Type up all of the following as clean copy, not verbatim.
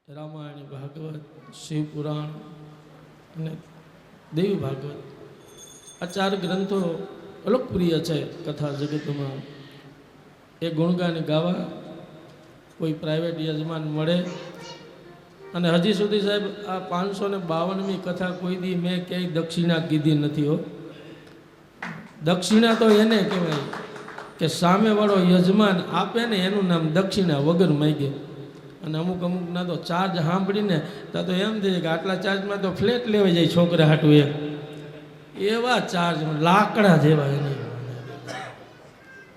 રામાયણ, ભાગવત, શિવપુરાણ અને દેવી ભાગવત આ ચાર ગ્રંથો લોકપ્રિય છે કથા જગતમાં. એ ગુણગાન ગાવા કોઈ પ્રાઇવેટ યજમાન મળે. અને હજી સુધી સાહેબ આ 552મી કથા કોઈ દી મેં ક્યાંય દક્ષિણા કીધી નથી હો. દક્ષિણા તો એને કહેવાય કે સામેવાળો યજમાન આપે ને એનું નામ દક્ષિણા વગર માગે. અને અમુક અમુકના તો ચાર્જ સાંભળીને તો એમ થાય કે આટલા ચાર્જમાં તો ફ્લેટ લેવા જાય છોકરા હાટું એક એવા ચાર્જ લાકડા જેવા એને.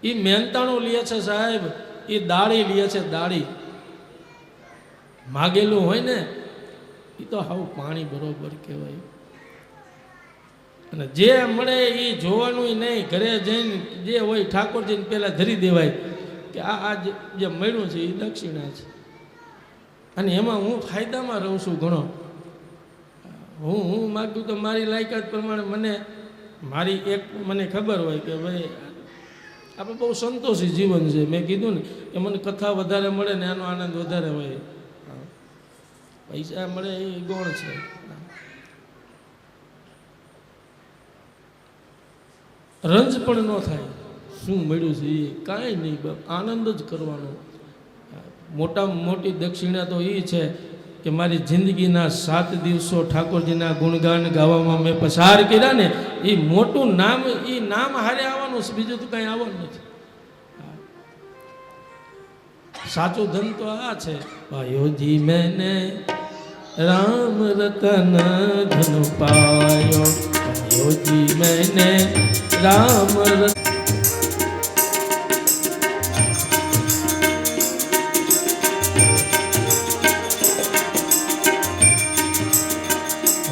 એ મહેનતાણું લે છે સાહેબ, એ દાળી લે છે દાળી. માગેલું હોય ને એ તો હાવ પાણી બરોબર કહેવાય. અને જે મળે એ જોવાનું નહીં, ઘરે જઈને જે હોય ઠાકોરજીને પહેલાં ધરી દેવાય કે આ જે મળ્યું છે એ દક્ષિણા છે. અને એમાં હું ફાયદામાં રહું છું ઘણો. હું માગું તો મારી લાયકાત પ્રમાણે મારી એક મને ખબર હોય કે ભાઈ આપણે બહુ સંતોષી જીવન છે. મેં કીધું ને કે મને કથા વધારે મળે ને એનો આનંદ વધારે હોય. પૈસા મળે એ ગૌણ છે. રંજ પણ ન થાય. શું મળ્યું છે એ કાંઈ નહીં, આનંદ જ કરવાનો. મોટામાં મોટી દક્ષિણા તો એ છે કે મારી જિંદગીના 7 દિવસો ઠાકોરજીના ગુણગાન ગાવામાં મેં પસાર કર્યા ને એ મોટું નામ, એ નામ હારે આવવાનું છે, બીજું તો કંઈ આવવાનું નથી. સાચું ધન તો આ છે, પાયોજી મેને રામ રતન ધન પાયો, પાયોજી મેને રામ રતન.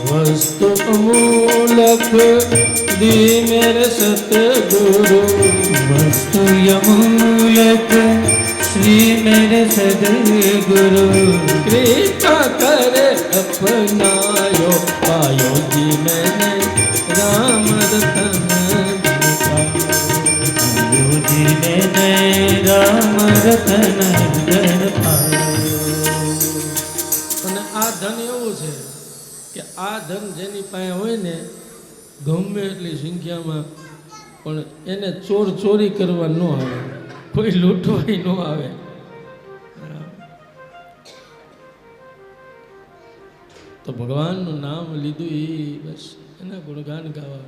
वस्तु अमूलक दी मेरे सतगुरु, वस्तु अमूलक श्री मेरे सदगुरु, कृपा करे अपनायो, पायो जी मैंने राम रतन पायो जी मैंने राम रतन धन पायो. અને આ ધન એવું છે કે આ ધન જેની પાસે હોય ને ગમે એટલી સંખ્યામાં પણ એને ચોરી કરવા ન આવે, કોઈ લૂંટવાય ન આવે. તો ભગવાનનું નામ લીધું એ બસ એના ગુણગાન ગાવા.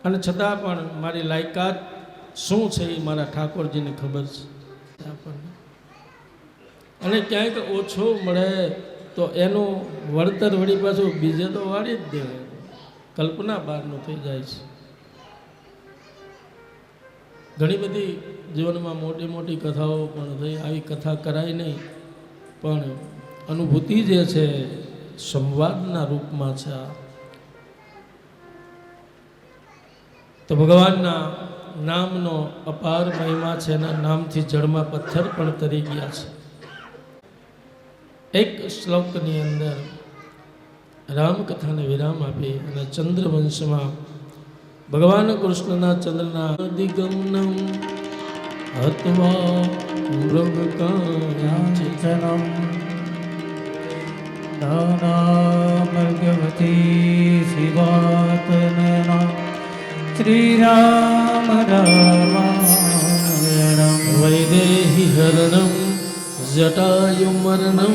અને છતાં પણ મારી લાયકાત શું છે એ મારા ઠાકોરજીને ખબર છે આપણને. અને ક્યાંક ઓછો મળે તો એનું વળતર વળી પાછું બીજે તો વાળી જ દેવાય. કલ્પના બહારનું થઈ જાય છે. ઘણી બધી જીવનમાં મોટી મોટી કથાઓ પણ થઈ. આવી કથા કરાય નહીં, પણ અનુભૂતિ જે છે સંવાદના રૂપમાં છે. તો ભગવાનના નામનો અપાર મહિમા છે. એના નામથી જળમાં પથ્થર પણ તરી ગયા છે. એક શ્લોકની અંદર રામકથાને વિરામ આપી અને ચંદ્રવંશમાં ભગવાન કૃષ્ણના ચંદ્રના દિગમનમ હત્વા મૃગકાંચનમ દાનામર્ગવતી શિવાતનના શ્રી રામ રામાયણમ વૈદેહી હરણમ જટાયુમર્ણમ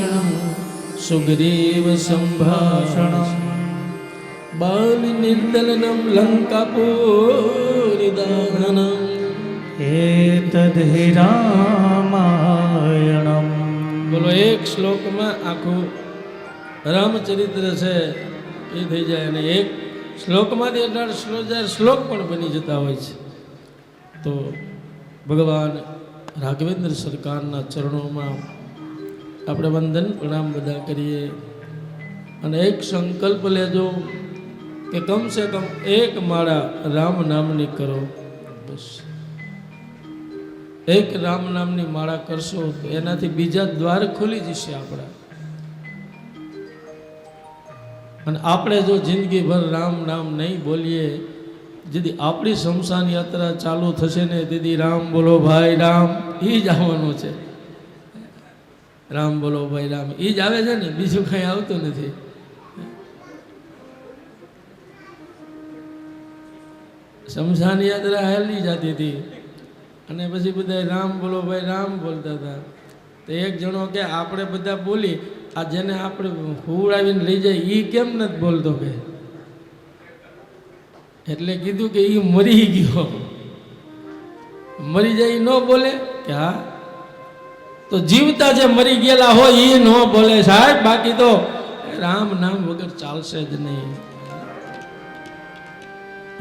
સુગ્રીવ સંભાષણમ બાલી નિર્દલનમ લંકાપુરીદાનમ એતદ્ હિ રામાયણમ. બોલો, એક શ્લોકમાં આખું રામચરિત્ર છે એ થઈ જાય. અને એક શ્લોકમાંથી 18 શ્લોક પણ બની જતા હોય છે. તો ભગવાન રાઘવેન્દ્ર સરકારના ચરણોમાં આપણે વંદન પ્રણામ બધા કરીએ. અને એક સંકલ્પ લેજો કે કમસે કમ એક માળા રામ નામની કરો. બસ એક રામ નામની માળા કરશો તો એનાથી બીજા દ્વાર ખુલી જશે આપણા. અને આપણે જો જિંદગીભર રામ નામ નહીં બોલીએ, જેથી આપણી શમશાન યાત્રા ચાલુ થશે ને તેથી રામ બોલો ભાઈ રામ એ જ આવવાનું છે. રામ બોલો ભાઈ રામ, એ જ આવે છે ને, બીજું કાંઈ આવતું નથી. શમશાન યાત્રા હાલી જતી હતી અને પછી બધા રામ બોલો ભાઈ રામ બોલતા હતા. તો એક જણો કે આપણે બધા બોલી, આ જેને આપણે હુવડાવીને લઈ જાય એ કેમ નથી બોલતો કે? એટલે કીધું કે એ મરી ગયો. મરી જાય ન બોલે કે હા? તો જીવતા જે મરી ગયેલા હોય એ ન બોલે સાહેબ, બાકી તો રામ નામ વગર ચાલશે જ નહીં.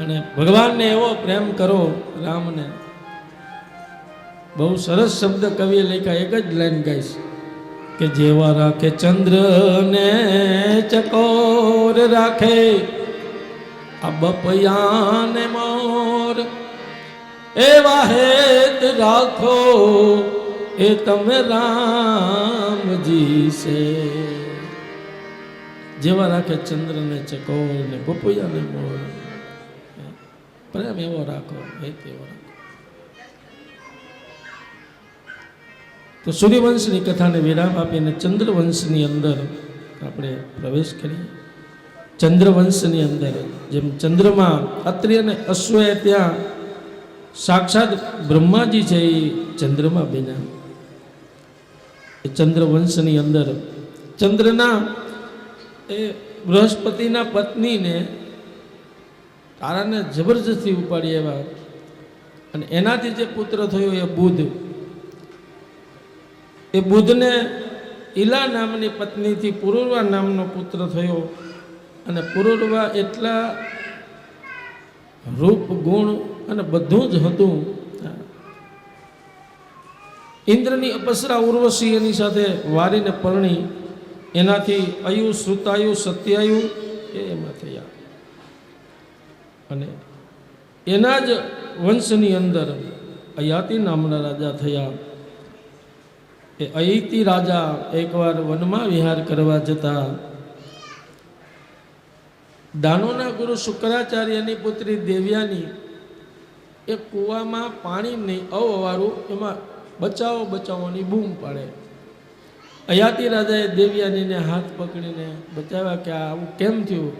અને ભગવાનને એવો પ્રેમ કરો રામને. બહુ સરસ શબ્દ કવિએ લખ્યા, એક જ લાઈન ગાઈશ કે જેવા રાખે ચંદ્ર ને ચકોર રાખે આ બપૈયા ને મોર, એવા હેત રાખો એ તમે રામજી છે. જેવા રાખે ચંદ્ર ને ચકોર ને બપૈયા ને મોર, પ્રેમ એવો રાખો, હેત એવો રાખો. તો સૂર્યવંશની કથાને વિરામ આપીને ચંદ્રવંશની અંદર આપણે પ્રવેશ કરીએ. ચંદ્રવંશની અંદર જેમ ચંદ્રમાં અત્રિ અને અશ્વએ ત્યાં સાક્ષાત બ્રહ્માજી છે એ ચંદ્રમાં બન્યા. એ ચંદ્રવંશની અંદર ચંદ્રના એ બૃહસ્પતિના પત્નીને તારાને જબરજસ્તી ઉપાડી આવ્યા અને એનાથી જે પુત્ર થયો એ બુધ. એ બુધને ઈલા નામની પત્નીથી પુરુરવા નામનો પુત્ર થયો અને પુરુરવા એટલા રૂપ ગુણ અને બધું જ હતું. ઇન્દ્રની અપસરા ઉર્વશી એની સાથે વારીને પરણી, એનાથી અયુ શ્રુતાયુ સત્યાયુ એમાં થયા. અને એના જ વંશની અંદર અયાતિ નામના રાજા થયા. એ અયતિ રાજા એકવાર વનમાં વિહાર કરવા જતા દાનોના ગુરુ શુક્રાચાર્યની પુત્રી દેવ્યાની એ કૂવામાં પાણી નહીં અવારું, એમાં બચાવો બચાવોની બૂમ પાડે. અયાતિ રાજાએ દેવ્યાનીને હાથ પકડીને બચાવ્યા કે આ આવું કેમ થયું?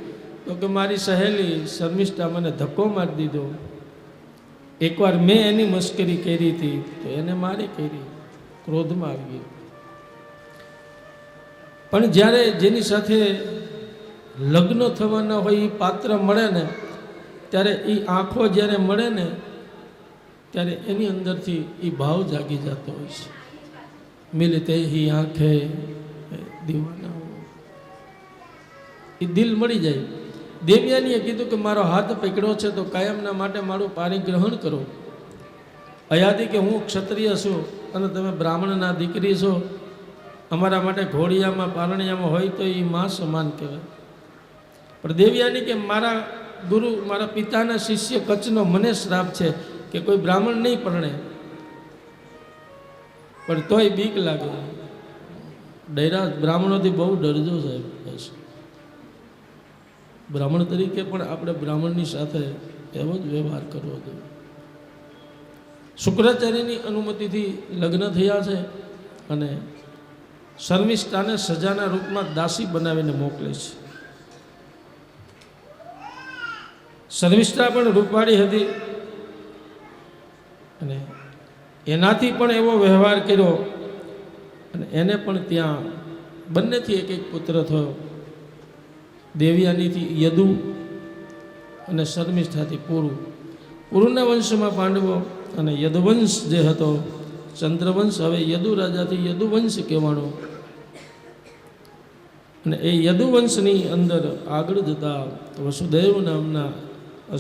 તો કે મારી સહેલી શર્મિષ્ઠા મને ધક્કો મારી દીધો. એકવાર મેં એની મશ્કરી કરી હતી તો એને મારી કરી, ક્રોધમાં આવી ગઈ. પણ જ્યારે જેની સાથે લગ્ન થવાના હોય એ પાત્ર મળે ને, ત્યારે એ આંખો જ્યારે મળે ને ત્યારે એની અંદરથી એ ભાવ જાગી જતો હોય છે. મિલતે હી આંખે દીવાના, એ દિલ મળી જાય. દેવ્યાનીએ કીધું કે મારો હાથ પકડ્યો છે તો કાયમના માટે મારું પારિગ્રહણ કરો. અયાતિ કે હું ક્ષત્રિય છું અને તમે બ્રાહ્મણના દીકરી છો, અમારા માટે ઘોડિયામાં પારણિયામાં હોય તો એ માં સમાન કહેવાય. પણ દેવ્યાની કે મારા ગુરુ મારા પિતાના શિષ્ય કચ્છનો મને શ્રાપ છે કે કોઈ બ્રાહ્મણ નહીં પરણે. પણ તોય બીક લાગે. ડૈરા બ્રાહ્મણોથી બહુ ડરજો સાહેબ. બ્રાહ્મણ તરીકે પણ આપણે બ્રાહ્મણની સાથે એવો જ વ્યવહાર કરવો જોઈએ. શુક્રાચાર્યની અનુમતિથી લગ્ન થયા છે અને શર્મિષ્ઠાને સજાના રૂપમાં દાસી બનાવીને મોકલે છે. શર્મિષ્ઠા પણ રૂપવાળી હતી અને એનાથી પણ એવો વ્યવહાર કર્યો અને એને પણ ત્યાં બંનેથી એક એક પુત્ર થયો. દેવ્યાનીથી યદુ અને શર્મિષ્ઠાથી પુરુ. પુરુના વંશમાં પાંડવો અને યદુવંશ જે હતો ચંદ્રવંશ, હવે યદુ રાજાથી યદુવંશ કહેવાનો. અને એ યદુવંશની અંદર આગળ જતા વસુદેવ નામના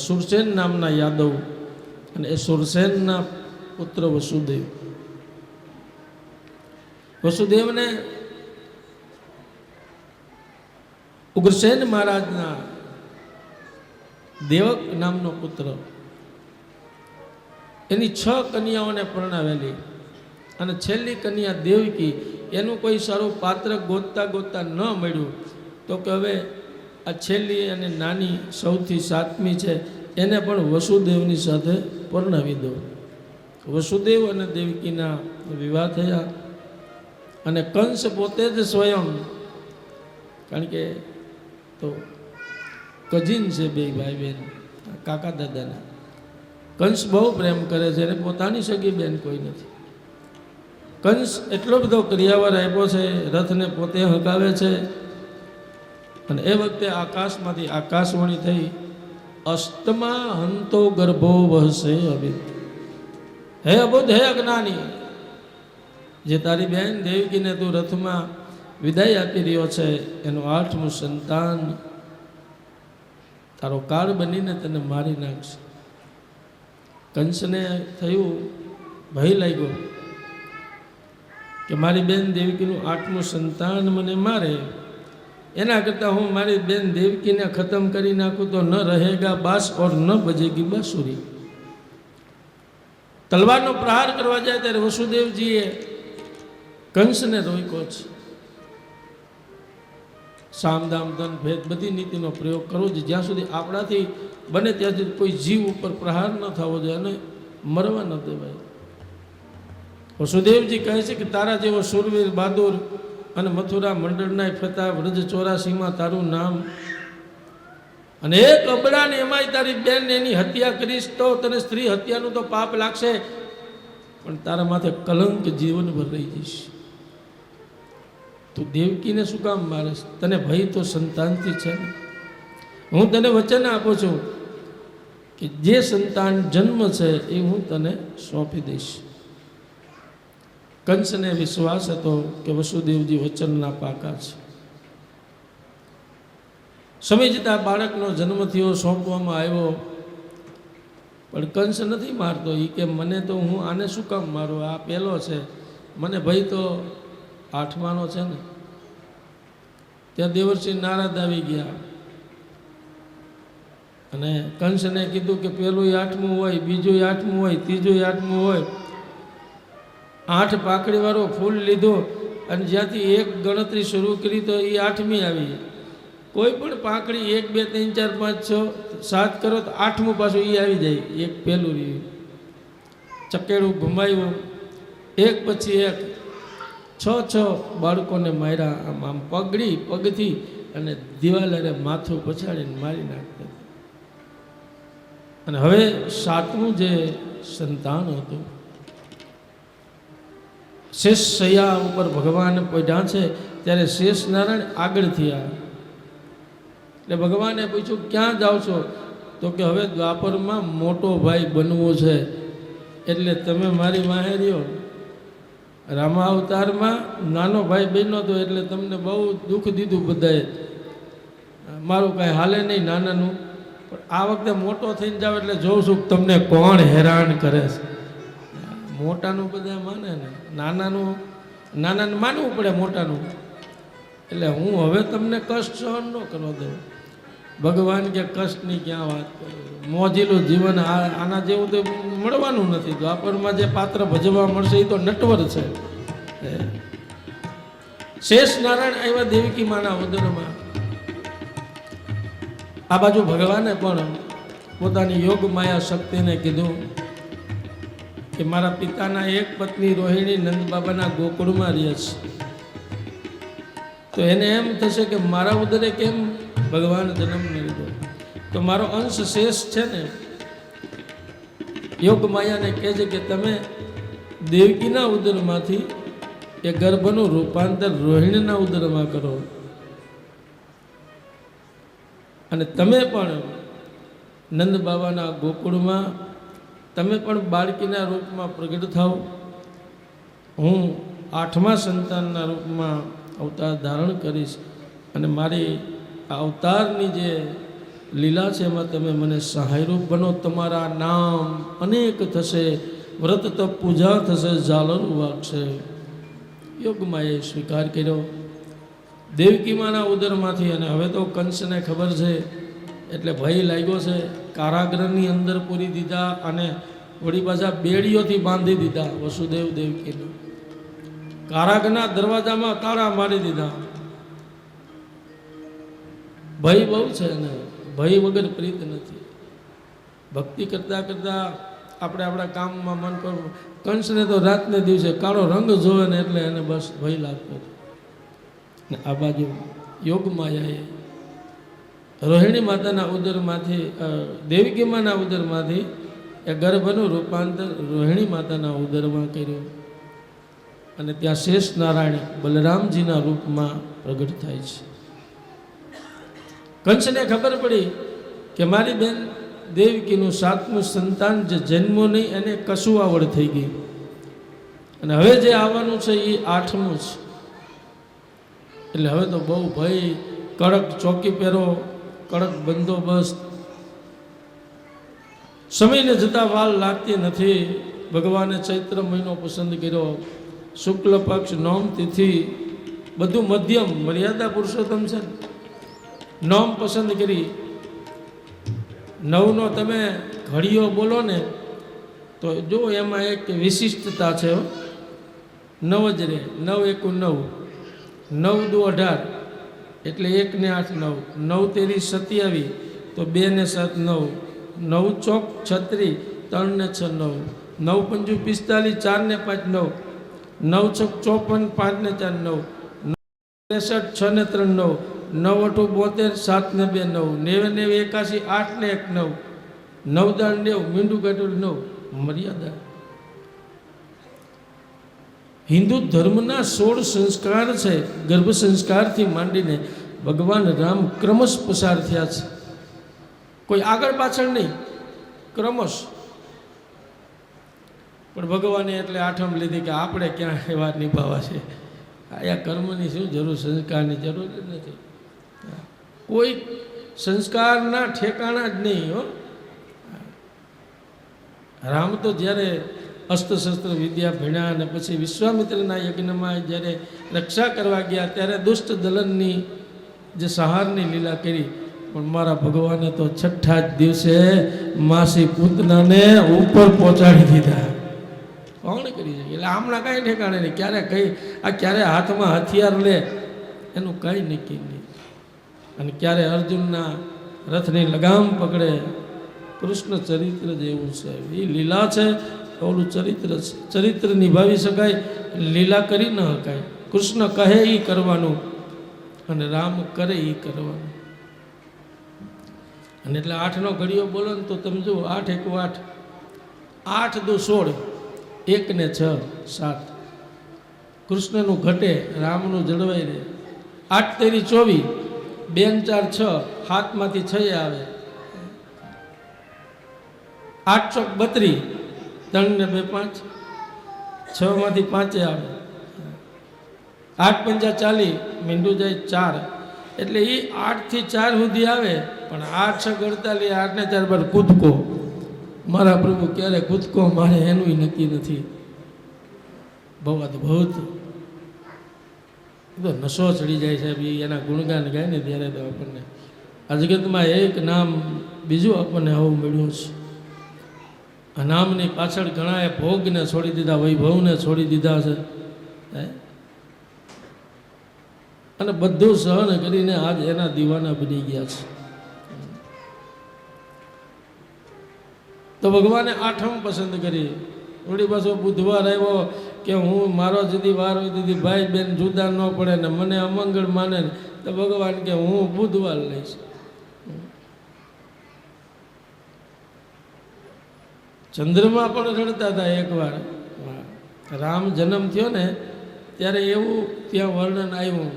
સુરસેન નામના યાદવ અને એ સુરસેનના પુત્ર વસુદેવ. વસુદેવને ઉગ્રસેન મહારાજના દેવક નામનો પુત્ર, એની 6 કન્યાઓને પરણાવેલી અને છેલ્લી કન્યા દેવકી, એનું કોઈ સારું પાત્ર ગોતતા ગોતતા ન મળ્યું તો કે હવે આ છેલ્લી અને નાની સૌથી 7મી છે એને પણ વસુદેવની સાથે પરણાવી દો. વસુદેવ અને દેવકીના વિવાહ થયા અને કંસ પોતે જ સ્વયં, કારણ કે તો કઝિન છે, બે ભાઈ બહેન, કાકા દાદાના. કંસ બહુ પ્રેમ કરે છે અને પોતાની સગી બેન કોઈ નથી. કંસ એટલો બધો ક્રિયાવર આપ્યો છે, રથને પોતે હકાવે છે. અને એ વખતે આકાશમાંથી આકાશવાણી થઈ, અસ્તમા હંતો ગર્ભો વહશે અભિત. હે અબુદ્ધ, હે અજ્ઞાની, જે તારી બેન દેવકીને તું રથમાં વિદાય આપી રહ્યો છે, એનું 8મું સંતાન તારો કાળ બનીને તને મારી નાખશે. કંસને થયું, ભય લાગ્યો કે મારી બેન દેવકીનું 8મું સંતાન મને મારે, એના કરતાં હું મારી બેન દેવકીને ખતમ કરી નાખું તો ન રહેગા બાસ ઓર ન બજેગી બાંસુરી. તલવારનો પ્રહાર કરવા જાય ત્યારે વસુદેવજીએ કંસને રોક્યો છે. સામ દામ દન ભેદ બધી નીતિનો પ્રયોગ કરવો જોઈએ, જ્યાં સુધી આપણાથી બને ત્યાં સુધી કોઈ જીવ ઉપર પ્રહાર ન થવો જોઈએ અને મરવા ન દેવાય. વસુદેવજી કહે છે કે તારા જેવો સુરવીર બહાદુર અને મથુરા મંડળના ફરતા વ્રજ 84માં તારું નામ, અને એક અબડાને એમાંય તારી બેન એની હત્યા કરીશ તો તને સ્ત્રી હત્યાનું તો પાપ લાગશે, પણ તારા માથે કલંક જીવનભર રહી જઈશ. તું દેવકીને શું કામ મારેશ? તને ભય તો સંતાનથી છે ને. હું તને વચન આપું છું કે જે સંતાન જન્મ છે એ હું તને સોંપી દઈશ. કંસને વિશ્વાસ હતો કે વસુદેવજી વચનના પાકા છે. સમય જતાં બાળકનો જન્મ થયો, સોંપવામાં આવ્યો, પણ કંસ નથી મારતો. એ કે મને તો હું આને શું કામ મારું, આ પહેલો છે, મને ભય તો 8માનો છે ને. ત્યાં દેવર્ષિ નારદ આવી ગયા અને કંસને કીધું કે પેલું 8મું હોય, બીજું 8મું હોય, ત્રીજું 8મું હોય. 8 પાંખડીવાળો ફૂલ લીધો અને જ્યાંથી એક ગણતરી શરૂ કરી તો એ 8મી આવી. કોઈ પણ પાંખડી 1 2 3 4 5 6 7 કરો તો 8મું પાછું એ આવી જાય. એક પહેલું રહ્યું, ચકેડું ઘુમાયું, એક પછી એક 6 બાળકોને માર્યા. આમ પગથી અને દિવાલે માથું પછાડીને મારી નાખતા. અને હવે 7મું જે સંતાન હતું, શેષ શૈયા ઉપર ભગવાન પડ્યા છે ત્યારે શેષ નારાયણ આગળ થયા. એટલે ભગવાને પૂછ્યું ક્યાં જાઓ છો? તો કે હવે દ્વાપરમાં મોટો ભાઈ બનવો છે, એટલે તમે મારી વાહે રહ્યો. રામા અવતારમાં નાનો ભાઈ બન્યો હતો એટલે તમને બહુ દુઃખ દીધું બધાએ, મારું કાંઈ હાલે નહીં નાનાનું. પણ આ વખતે મોટો થઈને જાવ એટલે જોઉં છું કે તમને કોણ હેરાન કરે છે. મોટાનું બધા માને ને, નાનાને માનવું પડે મોટાનું. એટલે હું હવે તમને કષ્ટ સહન ન કરવા દઉં. ભગવાન કે કષ્ટની ક્યાં વાત કરે, મોજીલું જીવન આના જેવું તો મળવાનું નથી. દ્વાપરમાં જે પાત્ર ભજવા મળશે એ તો નટવર છે. શેષ નારાયણ આવ્યા દેવકી માના ઉદરમાં. આ બાજુ ભગવાને પણ પોતાની યોગ માયા શક્તિને કીધું કે મારા પિતાના એક પત્ની રોહિણી નંદ બાબાના ગોકુળમાં રહે છે, તો એને એમ થશે કે મારા ઉદરે કેમ ભગવાન જન્મ લીધો, તો મારો અંશ શેષ છે ને. યોગ માયાને કહે છે કે તમે દેવકીના ઉદરમાંથી એ ગર્ભનું રૂપાંતર રોહિણીના ઉદરમાં કરો, અને તમે પણ નંદ બાબાના ગોકુળમાં તમે પણ બાળકીના રૂપમાં પ્રગટ થાવ. હું 8મા સંતાનના રૂપમાં અવતાર ધારણ કરીશ, અને મારી આ અવતારની જે લીલા છે એમાં તમે મને સહાયરૂપ બનો. તમારા નામ અનેક થશે, વ્રત તપ પૂજા થશે, ઝાલરું વાગશે. યોગમાએ સ્વીકાર કર્યો દેવકીમાના ઉદરમાંથી. અને હવે તો કંસને ખબર છે એટલે ભય લાગ્યો છે. કારાગૃહની અંદર પૂરી દીધા અને વળી પાછા બેડીઓથી બાંધી દીધા વસુદેવ દેવકીને. કારાગૃહના દરવાજામાં તાળા મારી દીધા. ભય બહુ છે ને ભય વગર પ્રીત નથી. ભક્તિ કરતાં કરતાં આપણે આપણા કામમાં મન કરવું. કંસને તો રાતને દિવસે કાળો રંગ જોવે ને એટલે એને બસ ભય લાગતો હતો. ને આ બાજુ યોગમાયાએ રોહિણી માતાના ઉદરમાંથી દેવકીમાના ઉદરમાંથી એ ગર્ભનું રૂપાંતર રોહિણી માતાના ઉદરમાં કર્યું અને ત્યાં શેષ નારાયણ બલરામજીના રૂપમાં પ્રગટ થાય છે. કંસને ખબર પડી કે મારી બેન દેવકીનું 7મું સંતાન જે જન્મો નહીં એને કસુઆવડ થઈ ગઈ અને હવે જે આવવાનું છે એ 8મું છે. એટલે હવે તો બહુ ભય, કડક ચોકી પહેરો, કડક બંદોબસ્ત. સમયને જતાં વાલ લાગતી નથી. ભગવાને ચૈત્ર મહિનો પસંદ કર્યો, શુક્લ પક્ષ, નોમ તિથિ, બધું મધ્યમ મર્યાદા પુરુષોત્તમ છે. નોમ પસંદ કરી. 9નો તમે ઘડીઓ બોલો ને તો જો એમાં એક વિશિષ્ટતા છે. 9 જ રહે. 9 એકુ 9, 9 દુ 18 એટલે 1 ને 8 9, 9 તેરી 27 તો 2 ને 7 9, 9 ચોક 36, 3 ને 6 9, 9 પંજુ 45, 4 ને 5 9, 9 છક 54, 5 ને 4 9, 9 63, 6 ને 3 9, 9 અઠું 72, 7 ને 2 9, 9 9 81, 8 ને 1 9, 9 દાળ 90, મીંડું કાઢ્યું 9. મર્યાદા. હિન્દુ ધર્મના 16 સંસ્કાર છે. ગર્ભ સંસ્કારથી માંડીને ભગવાન રામ ક્રમશ પસાર થયા છે. કોઈ આગળ પાછળ નહીં, ક્રમશ. પણ ભગવાને એટલે આઠમ લીધી કે આપણે ક્યાં એવા નિભાવવા છે. આયા કર્મની શું જરૂર, સંસ્કારની જરૂર જ નથી. કોઈ સંસ્કારના ઠેકાણા જ નહીં. હો, રામ તો જ્યારે અસ્ત્ર-શસ્ત્ર વિદ્યા ભણ્યા અને પછી વિશ્વામિત્રના યજ્ઞમાં જ્યારે રક્ષા કરવા ગયા ત્યારે દુષ્ટ દલનની જે સહારની લીલા કરી. પણ મારા ભગવાને તો 6ઠા જ દિવસે માસી પૂતનાને ઉપર પહોંચાડી દીધા. કોણ કરી શકે? એટલે આમના કાંઈ ઠેકાણે નહીં. ક્યારે કઈ આ ક્યારે હાથમાં હથિયાર લે એનું કાંઈ નક્કી નહીં. અને ક્યારે અર્જુનના રથની લગામ પકડે. કૃષ્ણ ચરિત્ર જેવું છે. એ લીલા છે, ઓલું ચરિત્ર છે. ચરિત્ર નિભાવી શકાય, લીલા કરી ન શકાય. કૃષ્ણ કહે એ કરવાનું અને રામ કરે એ કરવાનું. અને એટલે 8નો ઘડીઓ બોલો ને તો તમે જુઓ, 8 એકુ 8, 8 દુ 16, 1 ને 6 7. કૃષ્ણનું ઘટે, રામનું જળવાઈ રહે. 8 તેરી 24, 2 ને 4 6, હાથમાંથી 6 આવે. 8 ચોક 32, 3 ને 2 5, 6 માંથી 5 આવે. 8 પંજા 40, મીંડું જાય 4. એટલે એ 8 થી 4 સુધી આવે. પણ 8 છ 48, 8 ને 4 બાર કૂદકો. મારા પ્રભુ ક્યારે કૂદકો મારે એનું નક્કી નથી. બહુ અદભુત. તો નશો ચડી જાય સાહેબ. એના ગુણગાન ગાય ને ત્યારે તો આપણને આ જગતમાં એક નામ બીજું આપણને આવું મળ્યું છે. આ નામની પાછળ ઘણાએ ભોગને છોડી દીધા, વૈભવને છોડી દીધા છે, અને બધું સહન કરીને આજ એના દીવાના બની ગયા છે. તો ભગવાને 8મ પસંદ કરી. વળી પાછો બુધવાર આવ્યો કે હું મારો જુદી વાર હોય દીધી ભાઈ બેન જુદા ન પડે ને મને અમંગળ માને ને, તો ભગવાન કે હું બુધવાર લઈશ. ચંદ્રમાં પણ રડતા હતા એકવાર. રામ જન્મ થયો ને ત્યારે એવું ત્યાં વર્ણન આવ્યું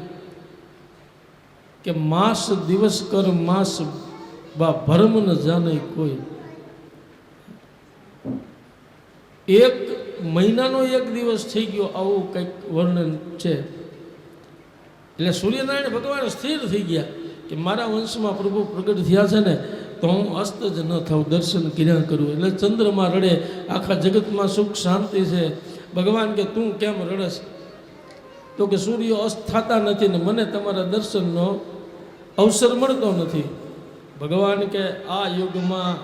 કે માસ દિવસ કર માસ બા ભરમ ન જાને કોઈ. 1 મહિનાનો 1 દિવસ થઈ ગયો, આવું કંઈક વર્ણન છે. એટલે સૂર્યનારાયણ ભગવાન સ્થિર થઈ ગયા કે મારા વંશમાં પ્રભુ પ્રગટ થયા છે ને તો હું અસ્ત જ ન થાઉં, દર્શન કર્યા કરું. એટલે ચંદ્રમાં રડે, આખા જગતમાં સુખ શાંતિ છે. ભગવાન કે તું કેમ રડસ? તો કે સૂર્ય અસ્ત થતા નથી ને મને તમારા દર્શનનો અવસર મળતો નથી. ભગવાન કે આ યુગમાં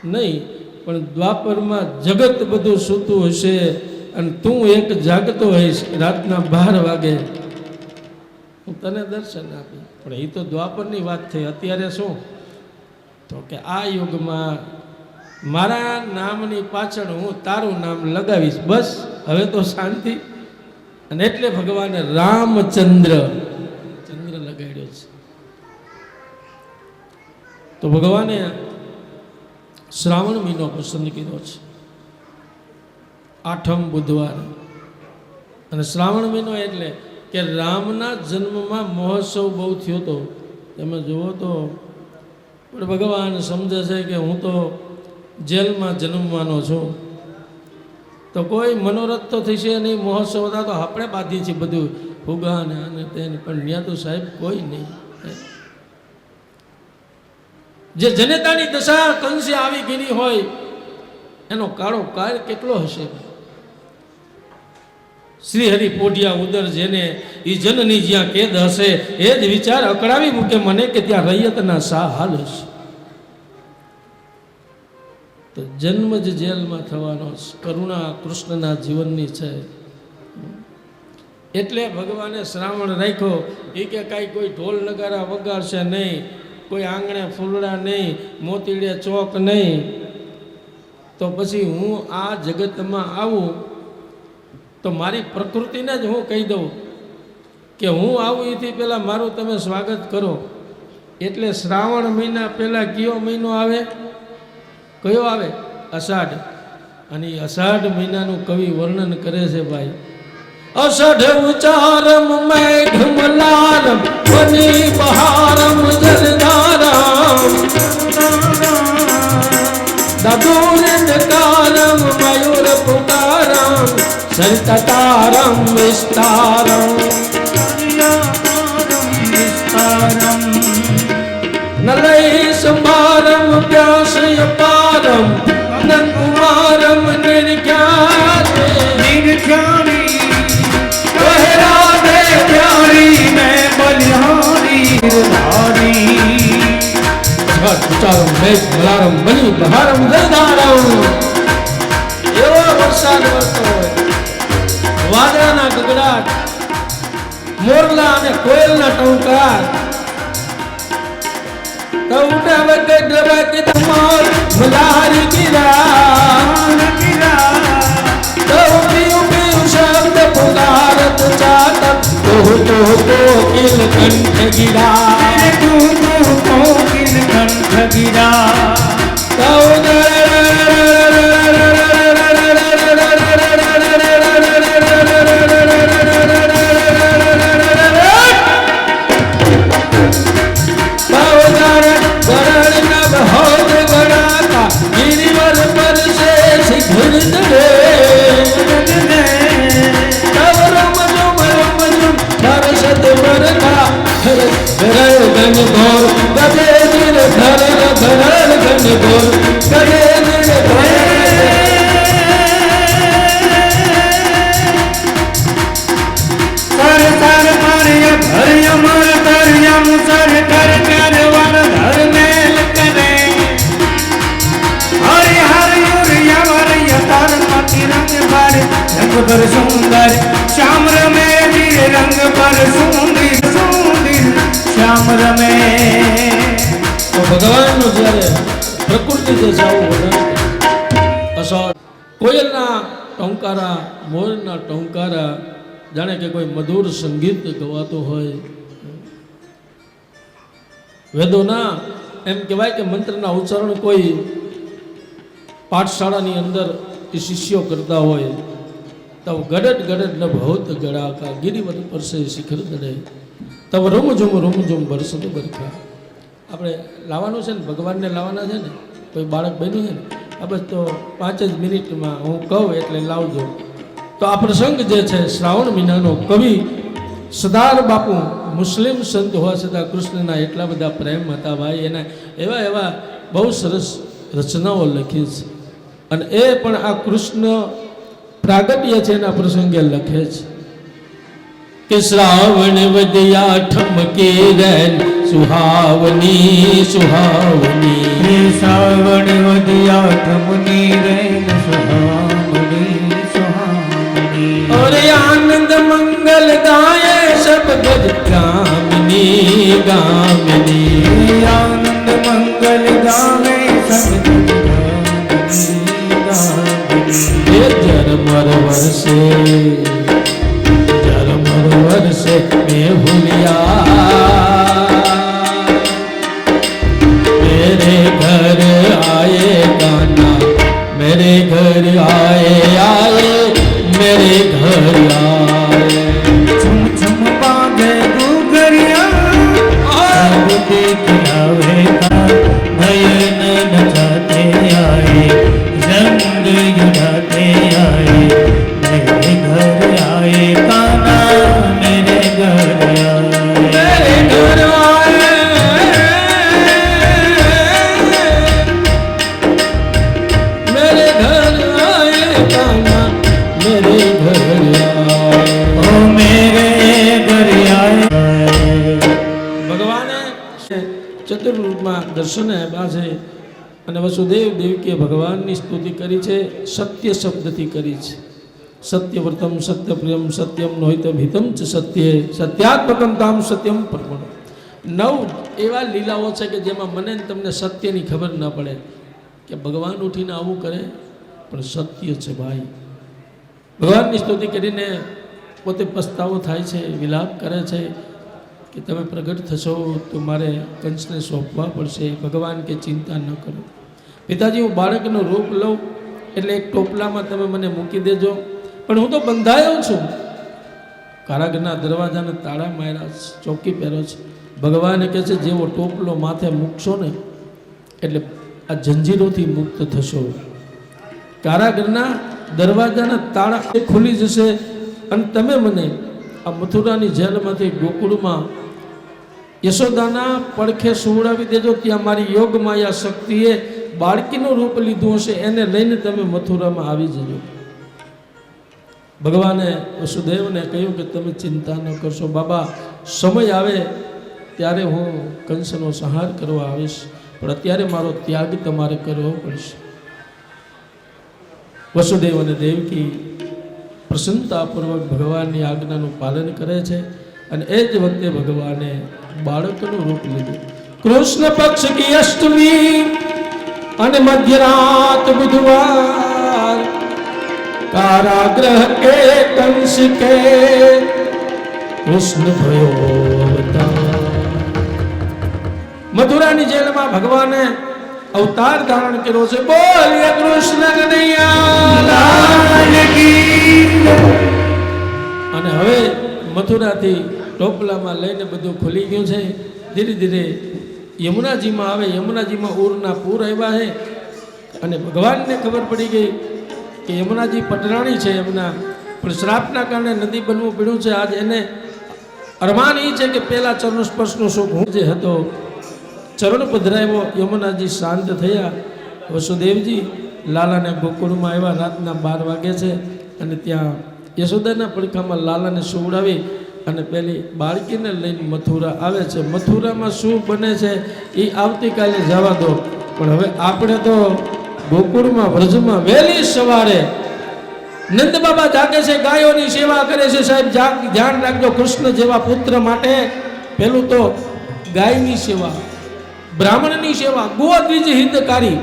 નહીં પણ દ્વાપરમાં જગત બધું સૂતું હશે અને તું એક જાગતો હોઈશ. રાતના 12 વાગે હું તને દર્શન આપી. પણ એ તો દ્વાપરની વાત થઈ. અત્યારે શું? તો કે આ યુગમાં મારા નામની પાછળ હું તારું નામ લગાવીશ, બસ હવે તો શાંતિ. અને એટલે ભગવાને રામચંદ્ર ચંદ્ર લગાડ્યો છે. તો ભગવાને શ્રાવણ મહિનો પસંદ કર્યો છે, 8મ બુધવાર. અને શ્રાવણ મહિનો એટલે કે રામના જન્મમાં મહોત્સવ બહુ થયો હતો. તમે જુઓ તો પણ ભગવાન સમજે છે કે હું તો જેલમાં જન્મવાનો છું, તો કોઈ મનોરથ તો થશે નહીં. મહોત્સવ હતા તો આપણે બાંધીએ છીએ બધું ફુગા ને આને તેને, પણ ત્યાં તો સાહેબ કોઈ નહીં. જે જનેતાની દશા કંસે આવી ગઈ હોય એનો કાળો કાળ કેટલો હશે. શ્રી હરિ પોઢિયા ઉદર જેને એ જનની જ્યાં કેદ હશે, એ જ વિચાર અકળાવી મૂકે મને કે ત્યાં રૈયતના સા હાલ હશે. તો જન્મ જ જેલમાં થવાનો છે. કરુણા કૃષ્ણના જીવનની છે. એટલે ભગવાને શ્રાવણ રાખ્યો. એ કે કાંઈ કોઈ ઢોલ નગારા વગાડશે નહીં, કોઈ આંગણે ફૂલડા નહીં, મોતીડે ચોક નહીં. તો પછી હું આ જગતમાં આવું તો મારી પ્રકૃતિને જ હું કહી દઉં કે હું આવું એથી પહેલાં મારું તમે સ્વાગત કરો. એટલે શ્રાવણ મહિના પહેલાં કયો મહિનો આવે? કયો આવે? અષાઢ. અને એ અષાઢ મહિનાનું કવિ વર્ણન કરે છે ભાઈ. અષાઢ ઉચારમ મેઘ મલારમ વની બહારમ જલધારમ દાદુરંદકારમ મયુર પુકારમ સરિતતારમ વિસ્તારમ નલય સંભારમ પ્યાસય પારમ નંદકુમારમ નિર્ખ્યાતે राधे प्यारी मैं बलिहारी धारी ઉચારમ મેઘ મલારમ બની બહારમ જલધારમ. એવો વરસાદ વરસતો હોય, વાદળાના ગગડાટ, મોરલા અને કોયલના ટંકાર. તો ઉઠે વખતે ડરવા કે તમાર મલારી ગીરા તો પીયું પીયું શબ્દ પુકારત ચાતક તો કોકિલ કંઠ ગીરા कोकिल कंठ गिरा पर सुंदर श्याम रमे रंग पर सुंदर सुंदर श्याम रमे. તો ભગવાનનું જ્યારે પ્રકૃતિ જે જાવું અષાઢ, કોયલના ટંકારા, મોરના ટંકારા, જાણે કે કોઈ મધુર સંગીત ગવાતું હોય. વેદોના એમ કહેવાય કે મંત્રના ઉચ્ચારણ કોઈ પાઠશાળાની અંદર એ શિષ્યો કરતા હોય. તવ ગડટ ગડટ ન ભૌત ગડાકા ગિરિવત પરસે શિખર દડે તવ રૂમઝુમ બરસત બરખા. આપણે લાવવાનું છે ને, ભગવાનને લાવવાના છે ને, કોઈ બાળક બન્યું છે ને, આ બસ તો 5 જ મિનિટમાં હું કહું એટલે લાવજો. તો આ પ્રસંગ જે છે શ્રાવણ મહિનાનો, કવિ સરદાર બાપુ મુસ્લિમ સંત હોવા છતાં કૃષ્ણના એટલા બધા પ્રેમ હતા ભાઈ. એના એવા એવા બહુ સરસ રચનાઓ લખી છે. અને એ પણ આ કૃષ્ણ પ્રાગટ્ય છે એના પ્રસંગે લખે છે કે શ્રાવણ વદયા ઠમકે રેન સુહાવની સુહાવની. श्रावण वदिया ठमनी रैन सुहावनी सुहावनी. और आनंद मंगल गाये सब गज गामिनी गामिनी. आनंद मंगल गावे सब વરસે ઝરમર વરસે મેહુલિયા मेरे घर आए गाना मेरे घर आए मेरे घर आए छुम छुम बांधे घुघरिया सब देख आवे का नयन नचाते आए रंग उड़ाते आए मेरे घर आए काना मेरे घर आए मेरे घर आए मेरे घर आए गाना मेरे घर आए ओ मेरे घर आए ભગવાને ચતુર્રૂપમાં દર્શન આપ્યા છે અને વસુદેવ દેવકીએ ભગવાનની સ્તુતિ કરી છે સત્ય શબ્દથી કરી છે સત્યવ્રતમ સત્યપ્રિયમ સત્યમ નોહિતમ હિતમ ચ સત્યે સત્યાત્મકમ તામ સત્યમ પરમણ 9 એવા લીલાઓ છે કે જેમાં મને ને તમને સત્યની ખબર ન પડે કે ભગવાન ઉઠીને આવું કરે પણ સત્ય છે ભાઈ ભગવાનની સ્તુતિ કરીને પોતે પસ્તાવો થાય છે વિલાપ કરે છે કે તમે પ્રગટ થશો તો મારે કંસને સોંપવા પડશે ભગવાન કે ચિંતા ન કરો પિતાજી હું બાળકનું રૂપ લઉં એટલે એક ટોપલામાં તમે મને મૂકી દેજો પણ હું તો બંધાયો છું કારાગરના દરવાજાને તાળા માર્યા છે ચોકી પહેર્યો છે ભગવાને કહે છે જેવો ટોપલો માથે મૂકશો ને એટલે આ જંજીરોથી મુક્ત થશો કારાગરના દરવાજાના તાળા ખુલી જશે અને તમે મને આ મથુરાની જેલમાંથી ગોકુળમાં યશોદાના પડખે સુવડાવી દેજો ત્યાં મારી યોગ માયા શક્તિએ બાળકીનું રૂપ લીધું હશે એને લઈને તમે મથુરામાં આવી જજો ભગવાને વસુદેવને કહ્યું કે તમે ચિંતા ન કરશો બાબા સમય આવે ત્યારે હું કંસનો સંહાર કરવા આવીશ પણ અત્યારે મારો ત્યાગ તમારે કરવો પડશે વસુદેવ અને દેવકી પ્રસન્નતાપૂર્વક ભગવાનની આજ્ઞાનું પાલન કરે છે અને એ જ વખતે ભગવાને બાળકનું રૂપ લીધું કૃષ્ણ પક્ષ કી અષ્ટમી અને મધ્યરાત બુધવાર કારાગ્રહ કે કંસ કે કૃષ્ણ ભયો અવતાર મથુરાની જેલમાં ભગવાને અવતાર ધારણ કર્યો છે બોલીએ કૃષ્ણ કનૈયા લાલ કી અને હવે મથુરાથી ટોપલામાં લઈને બધું ખુલી ગયું છે ધીરે ધીરે યમુનાજીમાં આવે યમુનાજીમાં ઉરના પૂર આવ્યા છે અને ભગવાનને ખબર પડી ગઈ કે યમુનાજી પટરાણી છે એમના પણ શ્રાપના કારણે નદી બનવું પડ્યું છે આજ એને અરમાન એ છે કે પહેલાં ચરણ સ્પર્શનો સુખ હું જે હતો ચરણ પધરાવ્યો યમુનાજી શાંત થયા વસુદેવજી લાલાને ગોકુળમાં આવ્યા રાતના 12 વાગે છે અને ત્યાં યશોદાના પડખામાં લાલાને સુવડાવી અને પેલી બાળકીને લઈને મથુરા આવે છે મથુરામાં શું બને છે એ આવતીકાલે જવા દો પણ હવે આપણે તો ગોકુળમાં વ્રજમાં વહેલી સવારે નંદ બાબા જાગે છે ગાયોની સેવા કરે છે સાહેબ ધ્યાન રાખજો કૃષ્ણ જેવા પુત્ર માટે પેલું તો ગાયની સેવા બ્રાહ્મણની સેવા ગોદ્વિજ હિતકારી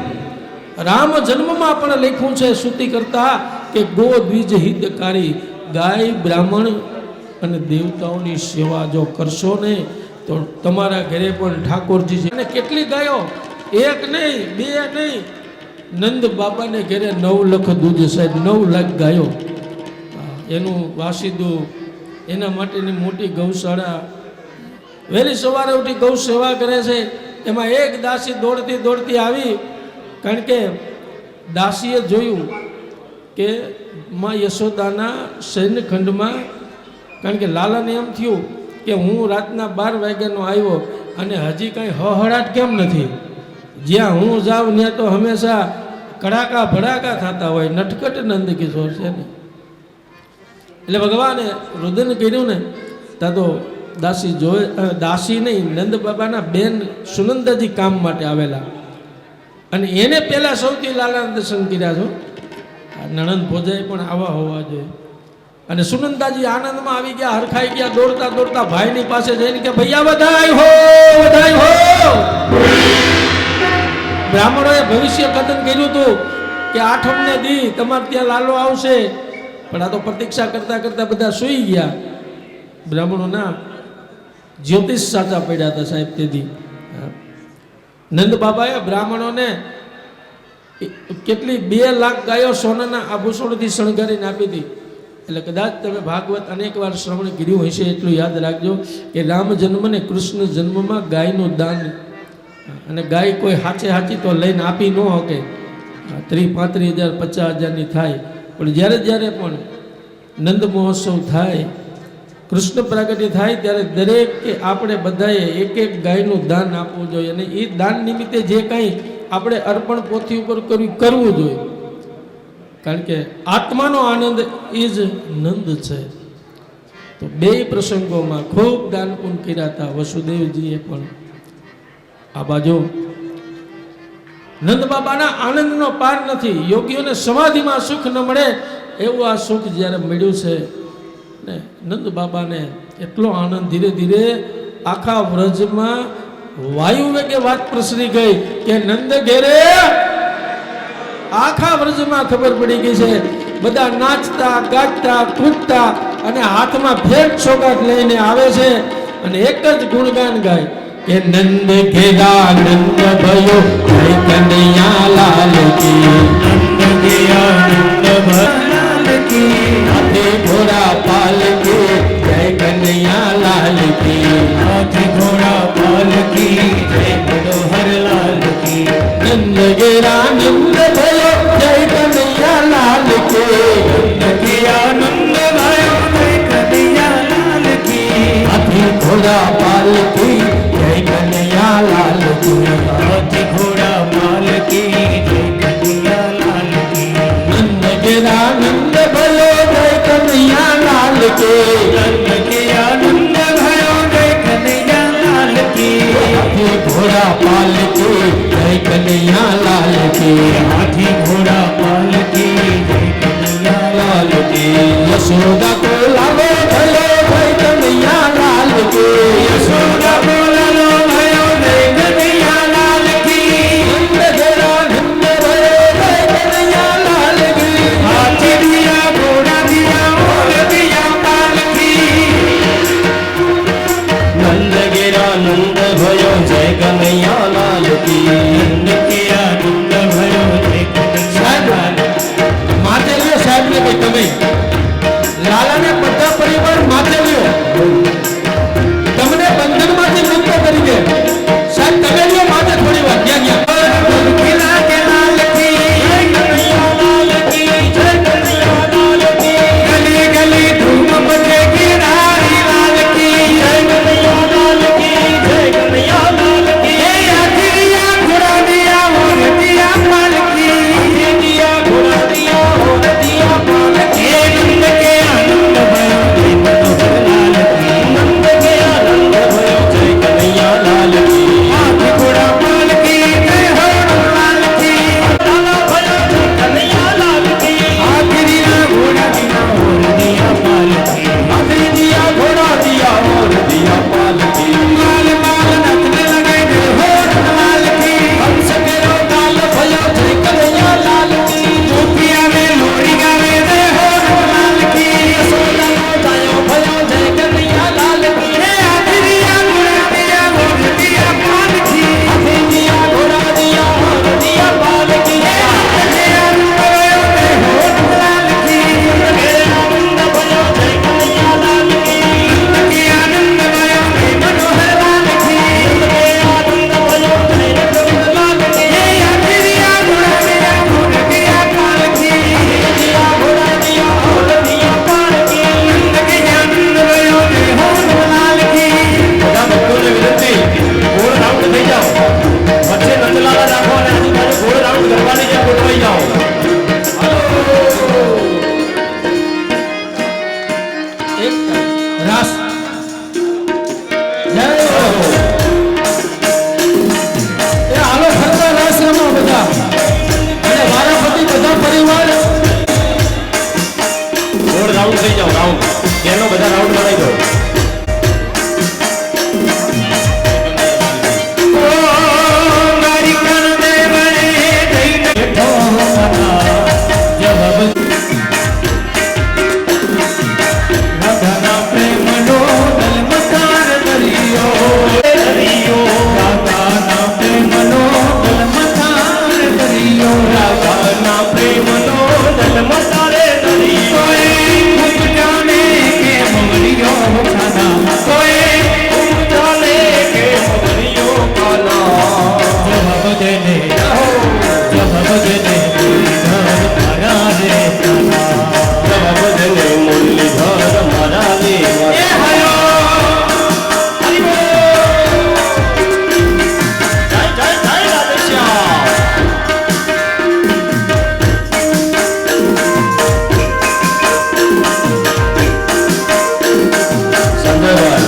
રામ જન્મમાં પણ લખ્યું છે શ્રુતિ કરતા કે ગોદ્વિજ હિતકારી ગાય બ્રાહ્મણ અને દેવતાઓની સેવા જો કરશો ને તો તમારા ઘરે પણ ઠાકોરજી છે અને કેટલી ગાયો એક નહીં બે નહીં નંદ બાબાને ઘરે 9 લાખ દૂધ સાહેબ 9 લાખ ગાયો એનું વાસીદું એના માટેની મોટી ગૌશાળા વહેલી સવારે ઉઠી ગૌ સેવા કરે છે એમાં એક દાસી દોડતી દોડતી આવી કારણ કે દાસીએ જોયું કે માં યશોદાના સૈન્યખંડમાં કારણ કે લાલાને એમ થયું કે હું રાતના 12 વાગ્યાનો આવ્યો અને હજી કાંઈ હહડાટ કેમ નથી જ્યાં હું જાઉં ત્યાં તો હંમેશા કડાકા ભડાકા થતા હોય નટખટ નંદ કિશોર છે ને એટલે ભગવાને રુદન કર્યું ને ત્યાં તો દાસી જોઈ દાસી નહીં નંદ બાબાના બેન સુનંદાજી કામ માટે આવેલા અને એને પહેલાં સૌથી લાલાના દર્શન કર્યા છો નણંદ ભોજાઈ પણ આવા હોવા જોઈએ અને સુનંદાજી આનંદમાં આવી ગયા હરખાઈ ગયા દોડતા દોડતા ભાઈની પાસે જઈને કે ભૈયા વધાય હો બ્રાહ્મણોએ ભવિષ્ય કથન કર્યું હતું કે 8મને દી તમારે ત્યાં લાલો આવશે પણ આ તો પ્રતીક્ષા કરતા કરતા બધા સૂઈ ગયા. બ્રાહ્મણોના જ્યોતિષ સાચા પડ્યા હતા સાહેબ તેથી. નંદ બાબાએ બ્રાહ્મણોને કેટલી 2 લાખ ગાયો સોનાના આભૂષણોથી શણગારીને આપી હતી. એટલે કદાચ તમે ભાગવત અનેક વાર શ્રવણ કર્યું હશે, એટલું યાદ રાખજો કે રામ જન્મ ને કૃષ્ણ જન્મમાં ગાયનું દાન, અને ગાય કોઈ હાચી તો લઈને આપી ન શકે, 30-35 હજાર 50,000ની થાય. પણ જ્યારે જ્યારે પણ નંદ મહોત્સવ થાય, કૃષ્ણ પ્રાગટ્ય થાય, ત્યારે દરેક કે આપણે બધાએ એક ગાયનું દાન આપવું જોઈએ. અને એ દાન નિમિત્તે જે કંઈ આપણે અર્પણ પોથી ઉપર કરવું જોઈએ, કારણ કે આત્માનો આનંદ એ જ નંદ છે. તો 2 પ્રસંગોમાં ખૂબ દાન પુણ્ય કર્યા હતા વસુદેવજીએ પણ. આ બાજુ નંદ બાબાના આનંદનો પાર નથી. યોગીઓને સમાધિમાં સુખ ન મળે એવું આ સુખ જ્યારે મળ્યું છે ને, નંદ બાબાને એટલો આનંદ ધીરે ધીરે આખા વ્રજમાં વાયુ વેગે વાત પ્રસરી ગઈ કે નંદ ઘેરે આખા વ્રજમાં ખબર પડી ગઈ છે. બધા નાચતા ગાતા કૂદતા અને હાથમાં ફેટ સોગાટ લઈને આવે છે અને એક જ ગુણગાન ગાય કે નંદ ઘેરા નંદ ભયો જય કનૈયા લાલ કી, નંદ ગયા નંદ ભલાલ કી, હાથે ઘોડા પાલ કે જય કનૈયા લાલ કી, હાથી ઘોડા પાલ કી, જય મનોહર લાલ કી. નંદ ઘેરા નંદ ભયો જય કનૈયા લાલ કે, નંદ ગયા નંદ ભયો જય કનૈયા લાલ કી, હાથી ઘોડા પાલ કી જય કનૈયા લાલ કી, હાથી ઘોડા પાલ કી, જય કનૈયા લાલ કી. નંદ ઘેરા નંદ ભયો જય કનૈયા લાલ કે, રે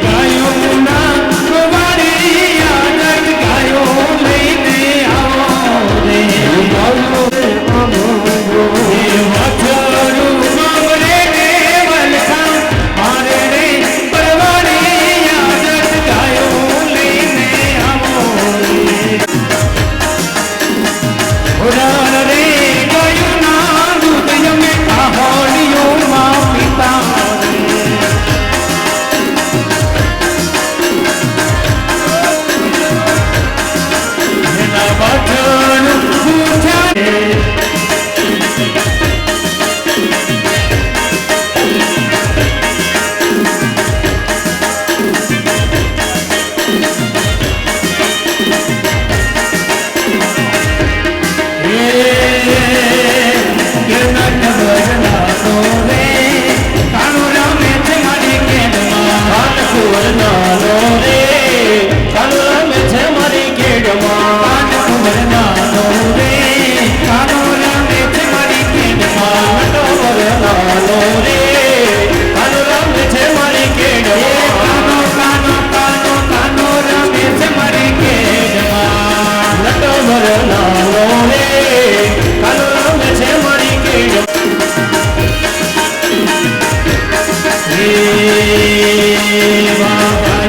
ગાયોના ગોવાળી આનંદ ગાયો લઈને આવો રે વાછરું મામરે ને વલખા મારે રે પરવાળી આનંદ ગાયો લઈને આવો રે રે ગાયોના દૂધ યમે કાહોલિયોમાં પીતા વાછરું પૂછાય વાગણ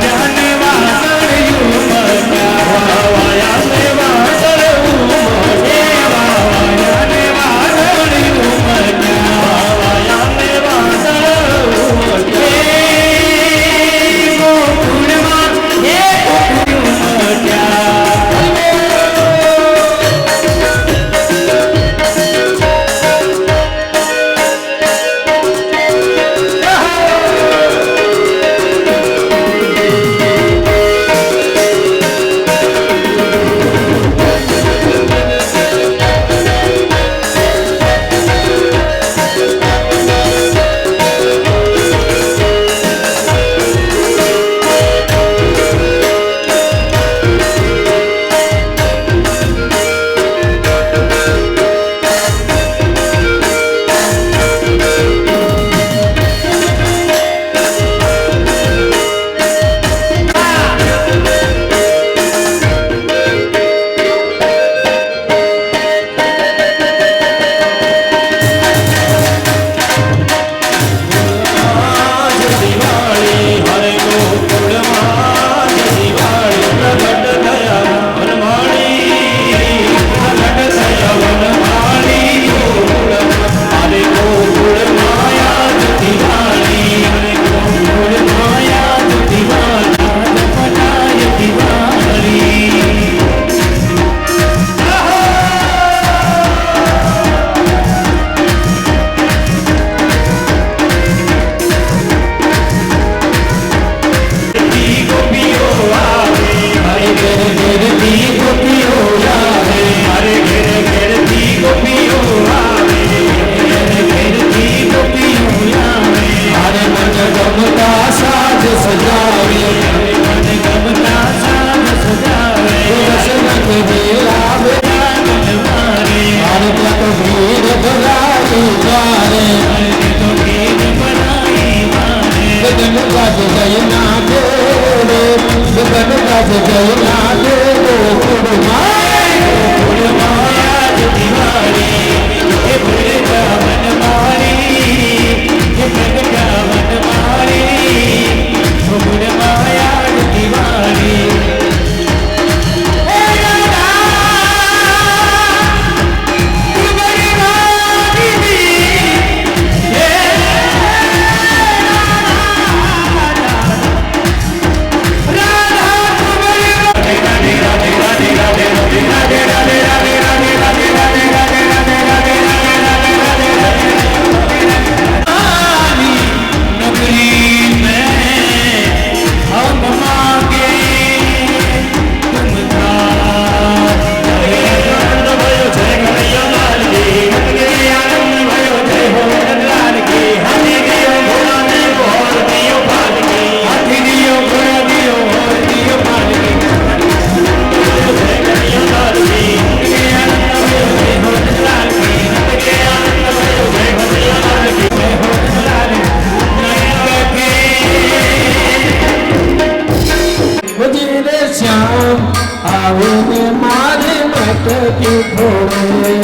મટકી ફોડે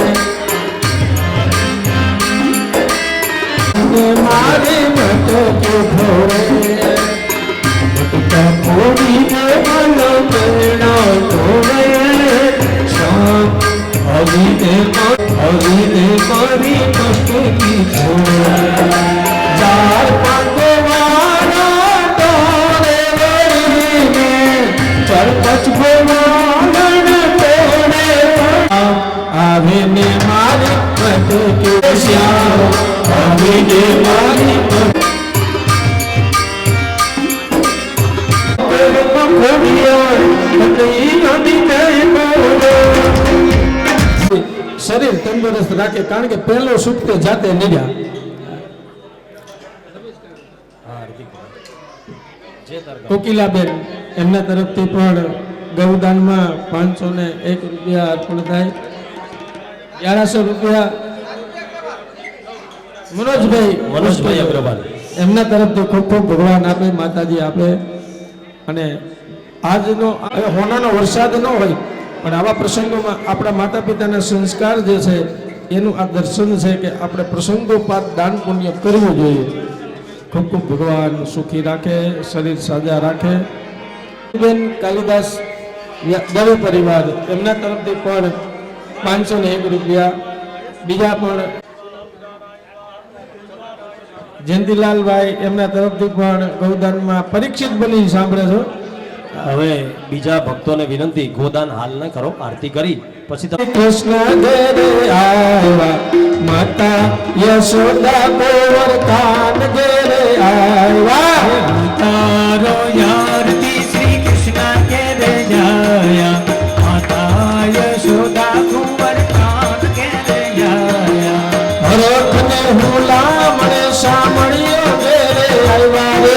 મારી મટકી ફોડે મટકા ફોડીને મનો પેડો ધોવે હવીને મારી મટકી ફોડે ચાર પાંચો વાળા તોરે વળીને ચરપચ ભવાનણ તોડે આવીને મારી મટકી શ્યામ આવીને મારી શરીર તંદુરસ્ત રાખે કારણ કે પહેલો સુખ તે જાતે નીડ્યા કોકિલાબેન એમના તરફથી પણ ગૌદાનમાં 501 રૂપિયા અર્પણ થાય 1100 રૂપિયા મનોજભાઈ અગ્રવાલ એમના તરફથી ખૂબ ખૂબ ભગવાન આપે માતાજી આપે અને આજનો હોનાનો વરસાદ ન હોય પણ આવા પ્રસંગોમાં આપણા માતા પિતાના સંસ્કાર જે છે એનું આ દર્શન છે કે આપણે પ્રસંગોપાત દાન પુણ્ય કરવું જોઈએ ખૂબ ખૂબ ભગવાન સુખી રાખે શરીર સાજા રાખે બેન કાલિદાસ દવે પરિવાર એમના તરફથી પણ 501 રૂપિયા બીજા પણ જયંતિલાલભાઈ એમના તરફથી પણ ગૌદાનમાં પરીક્ષિત બની સાંભળે છો હવે બીજા ભક્તોને વિનંતી ગોદાન હાલ ન કરો આરતી કરી પછી તમે કૃષ્ણ ઘરે આવ્યા માતા યશોદા ગોવર કાન ઘરે આવ્યા તારો યારતી શ્રી કૃષ્ણ કેરે જાયા માતા યશોદા કુંવર કાન કેરે જાયા હરખ ને હુલામણે સામણિયો ઘરે આવ્યા રે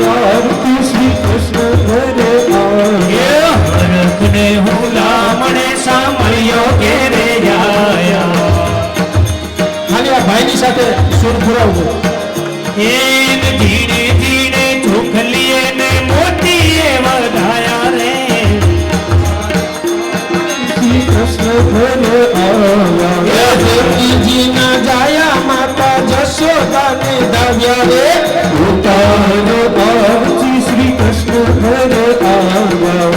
યારતી શ્રી કૃષ્ણ ઘરે આવ્યા હરખને હુલામણે સાંભળ્યો કેરે જાયા ખાલી આ ભાઈની સાથે સુર પુરાવજો એમ ધીરે ધીરે ચોખલીએ ને મોતીએ વધાયા રે શ્રી કૃષ્ણ ઘરે આવ્યા દેવજી ના જાયા માતા જશોદાને દાવ્યા રે ઉતારો આરતી શ્રી કૃષ્ણ ઘરે આવ્યા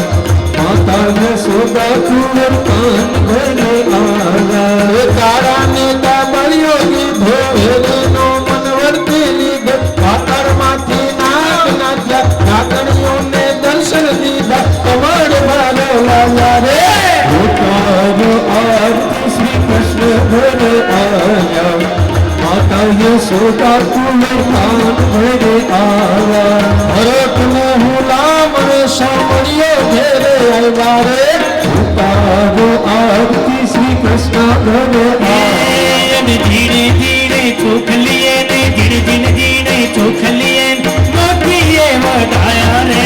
માતા જશોદા કુંવર કાન ઘરે આવ્યા તારાને દાબળ્યો લીધો હેરેનો મનવર્તી લીધો પાતળમાંથી નાગ નાચ્યા નાગણીઓને દર્શન દીધા કમળ ભાલો લાવ્યા રે ઉતારો આરતી શ્રી કૃષ્ણ ઘરે આવ્યા માતા યશોદા કુંવર કાન ઘરે આવ્યા હરખ ને હુલામ રે સાંભળ્યો ઘેરે આવ્યા રે ઉતારો આરતી શ્રી કૃષ્ણ ઘરે આવ્યા એમ ધીરે ધીરે ચોખલીએ ને ધીરે ધીરે ચોખલીએ મોતીએ વધાયા રે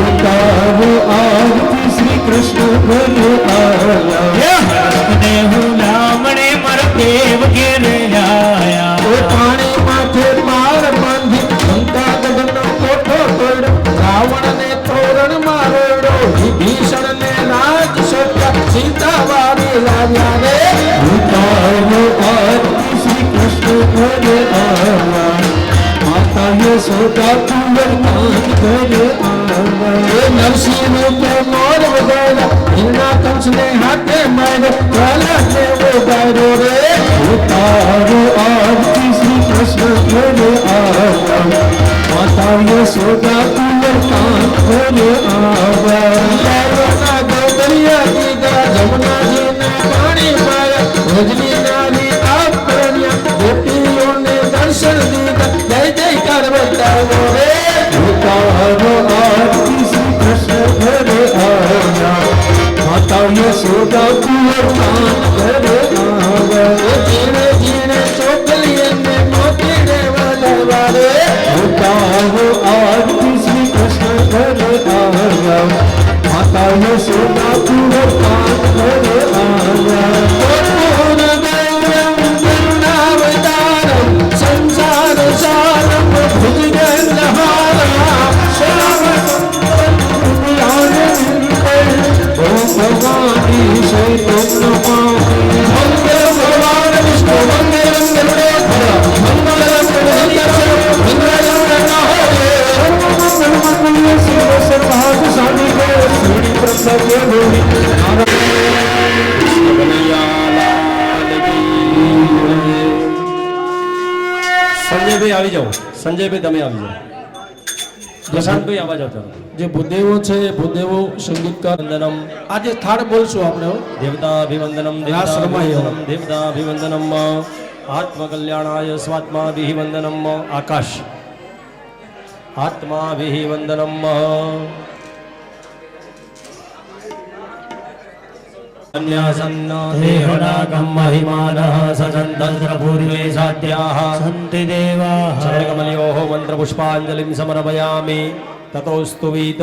ઉતારો આરતી શ્રી કૃષ્ણ ઘરે આવ્યા હરખને હુલામણે મારા દેવ ઘેરે આયા એ પાણી માથે પાર બાંધી લંકા ગઢનો કોઠો તોડ્યો રાવણને તોરણ માર્યો વિભીષણને રાજ સોંપ્યા સીતા વાળી લાવ્યા રે ઉતારો આરતી શ્રી કૃષ્ણ ઘરે આવ્યા માતા યશોદા કુંવર કાન ઘરે આવ્યા નરસિંહ રૂપે મોર વગાડ્યા હિરણા કંસને હાથે માર્યો પ્રહલાદને વગાડ્યો રે ઉતારો આરતી શ્રી કૃષ્ણ ઘરે આવ્યા માતા યશોદા કુંવર કાન ઘરે આવ્યા ગોદરિયા દીધા જમનાજીને પાણી પાયા રજની નારી આપ પ્રણ્યા ગોપીઓને દર્શન દીધા જય જયકાર બતાવો રે ઉતારો આરતી શ્રી કૃષ્ણ ઘરે આવ્યા માતા યશોદા કુંવર કાન ઘરે આવ્યા જીણે જીણે ચોકલીએ ને મોતીને વલવા રે ઉતારો આરતી શ્રી કૃષ્ણ ઘરે આવ્યા માતા યશોદા કુંવર કાન ઘરે આવ્યા પૂર્ણ ગૌરમ કરુણાવતારમ સંસાર સારમ ભુજગંધહારમ શ્યામ ઓમ ભગવાન અતિશય તોમનો પામી મંગલ ભગવાન વિષ્ણુ મંગલમ ગરુડોધર મંગલમ ગરુડોધર મંગલમ મંગલ શિવ સર્વાગ સાધિ ગો શ્રી પ્રસન્ન ગોવિંદ સંજયભાઈ આવી જાઓ. સંજયભાઈ તમે આવી જાઓ. પ્રશાંતભાઈ આવા જાઓ. ચાલો. જે ભૂદેવો છે એ ભૂદેવો સંગીતકાર વંદનમ આજે થાળ બોલશું આપણે હો. દેવતાભિવંદનમ રાસ રમાયો. દેવતાભિવંદનમ આત્મકલ્યાણાય સ્વાત્માભિવંદનમ આકાશ આત્માભિવંદનમ દેહરાગમ મહિમાનઃ સજંતંત્ર પૂર્વે સાધ્યાઃ સંતિ દેવાઃ ચરણકમલયોઃ મંત્રપુષ્પાંજલિં સમર્પયામિ તતોસ્તુ વીતઃ.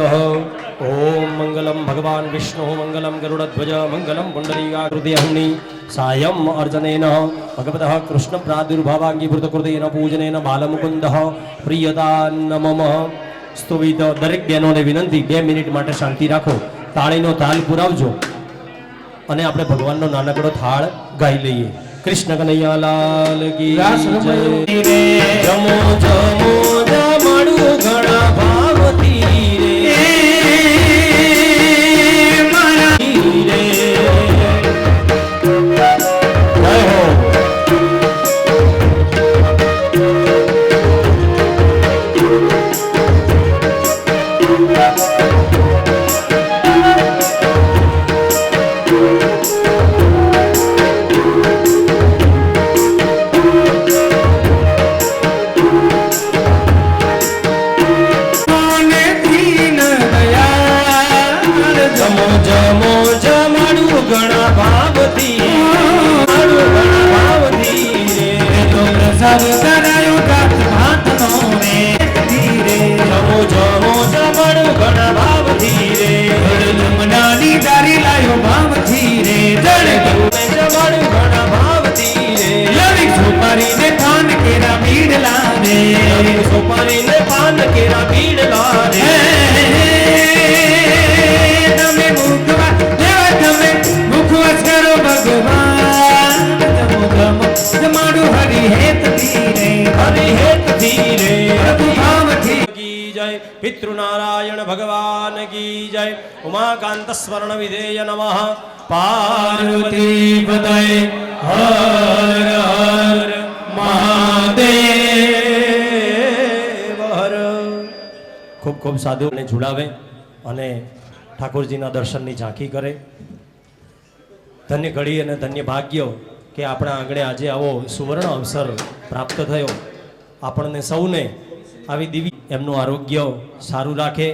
ઓમ મંગલમ ભગવાન વિષ્ણુ મંગલમ ગરુડધ્વજ મંગલમ પુંડરીકાકૃતિહંની સાયં અર્ચનેન ભગવતઃ કૃષ્ણ પ્રાદુર્ભાવાંગીભૂતકૃતેન પૂજનેન બાલમુકુંદઃ પ્રિયતાન્ન મમ. સ્તુવિત. દરેક બહેનોને વિનંતી 2 મિનિટ માટે શાંતિ રાખો. તાળીનો તાલ પુરાવજો અને આપણે ભગવાનનો નાનકડો થાળ ગાઈ લઈએ. કૃષ્ણ કનૈયા લાલ કી રાસ જય. રમાયો. જમો જમો જમાડું ઘણા ભાવથી રે મારા રે. જય હો. કોને દીન દયાળ જમો જમો જમાડું ઘણા ભાવથી માડું ઘણા ભાવથી રે. તો પ્રસાદ કરાયો કાત ભાતનો રે ધીરે જમો જમો જમાડું ઘણા ભાવથી રે. જમનાની દારી લાયો ભાવથી રે જળ જમાડું ઘણા ભાવથી રે. લવિક સુપારીને પાન કેરા બીડલા રે સોપારીને પાન કેરા પીડલા રે. તમે મુખવા દેવા તમે મુખવાસ કરો ભગવાન જમો જમો જમાડું હરિ હેત ધીરે હરિ હેતથી રે. પ્રભુ ભાવથી કી જય. પિતૃનારાયણ ભગવાન કી જય. ઉમાકાંત સ્વર્ણ વિધેય નમઃ. પાર્વતી પતય હર હર મહાદેવ હર. ખૂબ ખૂબ સાધુને જોડાવે અને ઠાકોરજીના દર્શનની ઝાંખી કરે. ધન્ય ઘડી અને ધન્ય ભાગ્ય કે આપણા આંગણે આજે આવો સુવર્ણ અવસર પ્રાપ્ત થયો. આપણને સૌને આવી દિવ્ય એમનું આરોગ્ય સારું રાખે,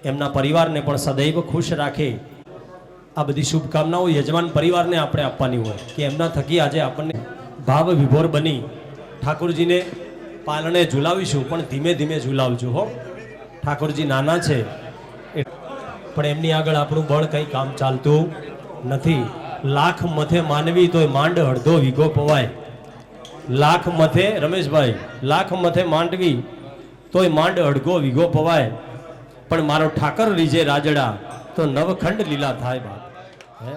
એમના પરિવારને પણ સદૈવ ખુશ રાખે. આ બધી શુભકામનાઓ યજમાન પરિવારને આપણે આપવાની હોય કે એમના થકી આજે આપણને ભાવ વિભોર બની ઠાકોરજીને પાલણે ઝુલાવીશું, પણ ધીમે ધીમે ઝુલાવજો હો. ઠાકોરજી નાના છે પણ એમની આગળ આપણું બળ કંઈ કામ ચાલતું નથી. લાખ મથે માનવી તોય માંડ અડધો વીઘો પવાય. લાખ મથે રમેશભાઈ, લાખ મથે માંડવી તોય માંડ અડધો વીઘો પવાય, પણ મારો ઠાકર રીજે રાજડા તો નવખંડ લીલા થાય બાપ. હે